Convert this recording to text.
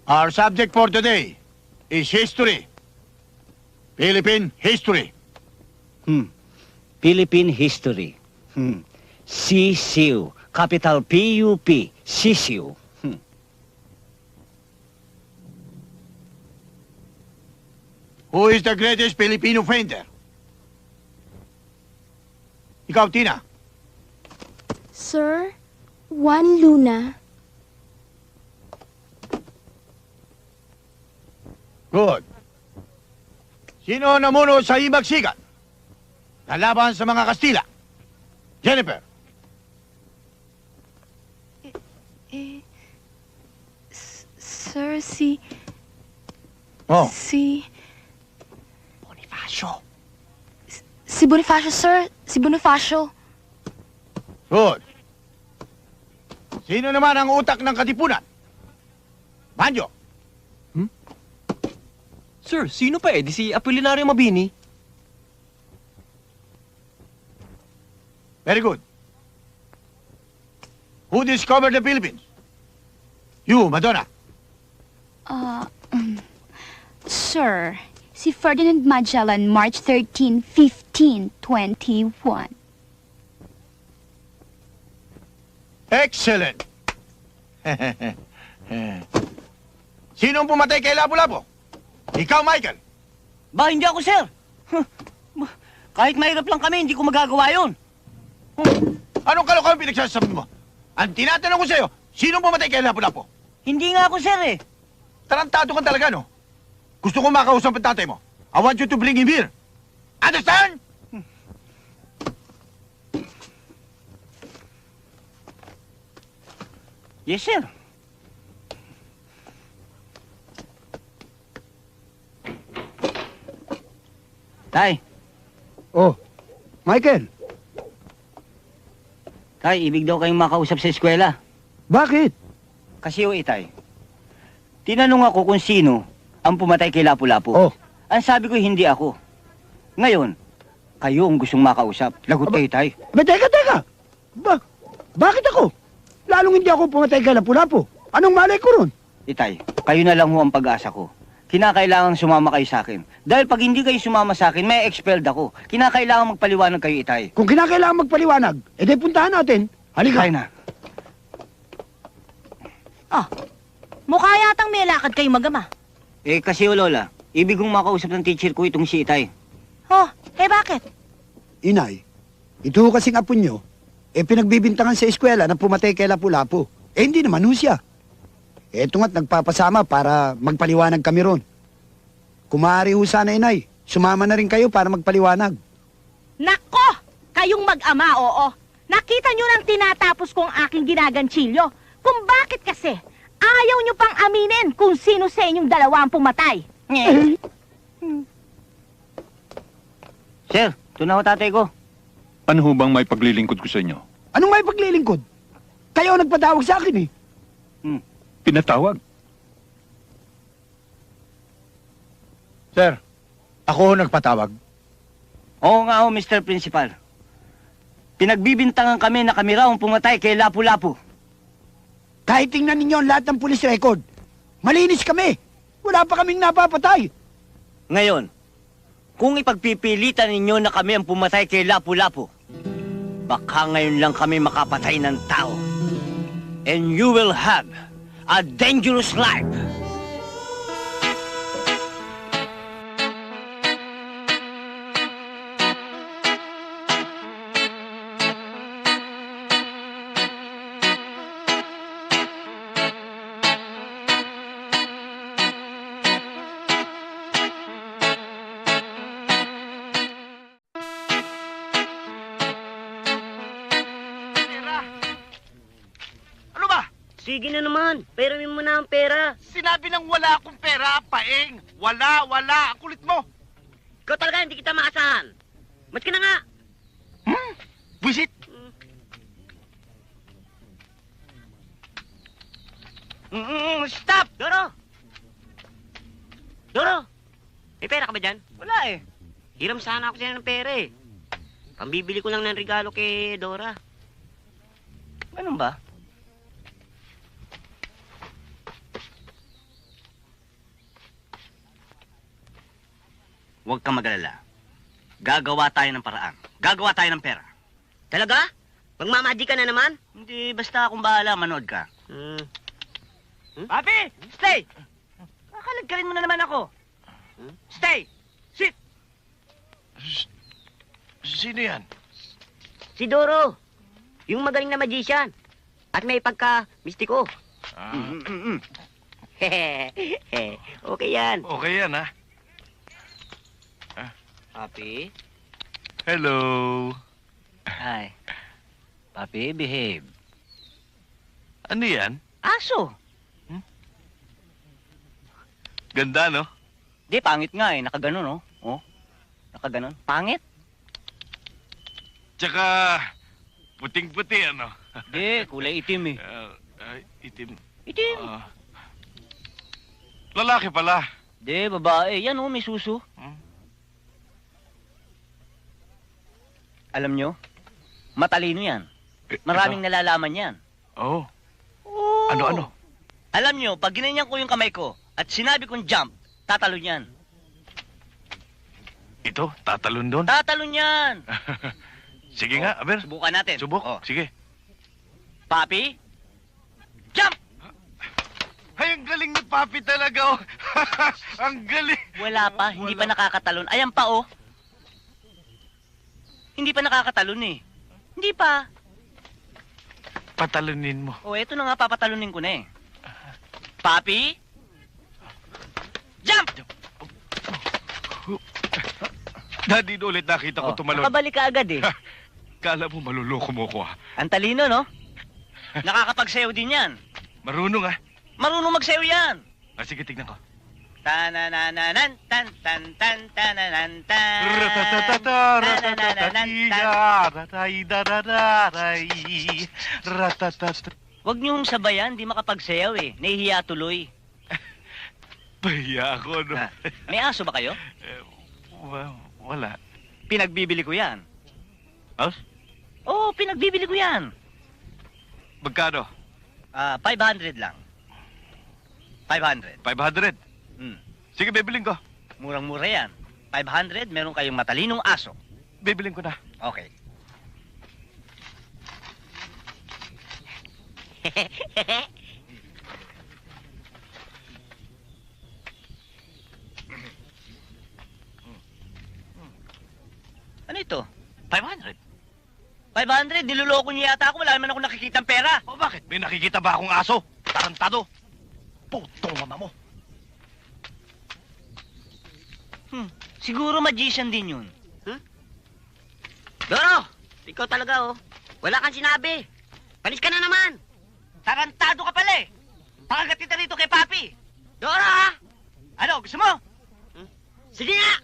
Our subject for today is history. Philippine history. Philippine history. Sisiu. Capital P-U-P. Sisiu. Who is the greatest Filipino painter? Ikaw, Tina. Sir, Juan Luna. Good. Sino ang namuno sa Himagsikan? Nalaban sa mga Kastila. Jennifer. Sir, si... Oh. Bonifacio. Si Bonifacio, sir. Si Bonifacio. Good. Sino naman ang utak ng Katipunan? Manjo. Sir, sino pa eh? Di si Apolinario Mabini? Very good. Who discovered the Philippines? You, Madonna. Sir, si Ferdinand Magellan, March 13, 1521. Excellent. Sinong pumatay kay Lapu-Lapu? Ikaw, Michael. Ba, hindi ako, sir. Kahit mahirap lang kami, hindi ko magagawa yun. Anong kalokohan pinagsasabi mo? Ang tinatanong ko sa'yo, sinong pumatay kay Lapu-Lapu? Hindi nga ako, sir, eh. Tarantado ka talaga, no? Gusto ko makausap ang tatay mo. I want you to bring him here. Understand? Yes, sir. Tay, Oh, Michael, tay, ibig daw kayong makausap sa eskwela. bakit? Kasi o itay, tinanong ako kung sino ang pumatay kay Lapu-Lapu. Oh. Ang sabi ko, hindi ako. Ngayon, kayo ang gustong makausap. Lagot kayo, tay. Teka! Bakit ako? Lalong hindi ako pumatay kay Lapu-Lapu. Anong malay ko ron? Itay, kayo na lang ho ang pag-asa ko. Kinakailangan sumama kayo sa akin. Dahil pag hindi kayo sumama sa akin, may expelled ako. Kinakailangan magpaliwanag kayo, itay. Kung kinakailangan magpaliwanag, edi puntahan natin. Halika. Kaya na. Mukha yatang may lakad kayo magama. Eh, kasi o Lola, ibig kong makausap ng teacher ko itong si itay. Oh, bakit? Inay, ito ho kasing apo nyo, pinagbibintangan sa eskwela na pumatay kay Lapu-Lapu. Hindi naman ho siya. Eto nga't nagpapasama para magpaliwanag kami ron. Kung maaari ho sana, Inay, sumama na rin kayo para magpaliwanag. Nako! Kayong mag-ama, oo. Nakita nyo nang tinatapos kong aking ginaganchilyo. Kung bakit kasi, ayaw nyo pang aminin kung sino sa inyong dalawa ang pumatay. Sir, ito na ho tatay ko. Ano ho bang may paglilingkod ko sa inyo? Anong may paglilingkod? Kayo ang nagpatawag sa akin eh. Pinatawag? Sir, ako nagpatawag. Oo nga ho, Mr. Principal. Pinagbibintangan kami na kami raw ang pumatay kay Lapu-Lapu. Kahit tingnan ninyo ang lahat ng police record, malinis kami. Wala pa kaming napapatay. Ngayon, kung ipagpipilitan ninyo na kami ang pumatay kay Lapu-Lapu, baka ngayon lang kami makapatay ng tao. And you will have a dangerous life. Sige na naman, peramin mo na ang pera. Sinabi nang wala akong pera, paeng. Wala. Ang kulit mo. Ikaw talaga, hindi kita maasahan. Mas ka na nga. Visit. Stop! Doro! Doro! May pera ka ba dyan? Wala eh. Hiram sana ako sa'yo ng pera eh. Pambibili ko lang ng regalo kay Dora. Ganun ba? Huwag kang magalala. Gagawa tayo ng paraan. Gagawa tayo ng pera. Talaga? Magmamadi ka na naman? Hindi, basta akong bahala, manood ka. Papi! Stay! Kakalagkalin mo na naman ako. Stay! Sit! Sino yan? Si Doro. Yung magaling na magician. At may pagka-mistiko. Okay yan. Okay yan, ha? Papi? Hello. Hi. Papi, behave. Ano yan? Aso! Ganda, no? Di, pangit nga eh. Nakaganon, no? Oh. Nakaganon. Pangit? Tsaka, puting-puti, ano? Di, kulay itim eh. Itim. Itim? Lalaki pala. Di, babae. Yan oh, may suso. Alam nyo, matalino yan. Maraming nalalaman yan. Oh. Oo. Ano? Alam nyo, pag ginanyan ko yung kamay ko at sinabi kong jump, tatalon yan. Ito, tatalon doon. Tatalon yan! Sige nga, Aber. Subukan natin. Subok. Oh. Sige. Papi, jump! Ay, ang galing ni Papi talaga, oh. Ang galing. Wala pa, hindi pa nakakatalon. Ayan pa, oh. Hindi pa nakakatalon eh. Hindi pa. Patalunin mo. Oh, eto na nga, papatalunin ko na eh. Papi, jump! Daddy, ulit nakita ko tumalon. Nakabalik ka agad eh. Kala mo maluloko mo ko, ha? Ang talino, no? Nakakapagsayaw din yan. Marunong, ha? Marunong magsayaw yan. Sige, tignan ko. Tananananan, tan tan tan tananan tan. Ratatata, ratatatiga, ratay-darararay, ratatat. Huwag niyong sabayan, di makapagsayaw eh. Nahihiya tuloy. Pahiya ako, no? May aso ba kayo? Wala. Pinagbibili ko yan. House? Oo, pinagbibili ko yan. Magkano? 500 lang. 500. 500. Hmm. Sige, bibiling ko. Murang-mura yan. 500, meron kayong matalinong aso. Bibiling ko na. Okay. Ano ito? 500. 500? Niloloko niyo yata ako. Wala naman ako nakikitang pera. O bakit? May nakikita ba akong aso? Tarantado. Putong mama mo. Siguro magician din yun. Doro, ikaw talaga, oh. Wala kang sinabi. Palis ka na naman. Tarantado ka pala eh. Pakagat kita rito kay Papi. Doro, ha? Ano, gusto mo? Sige nga.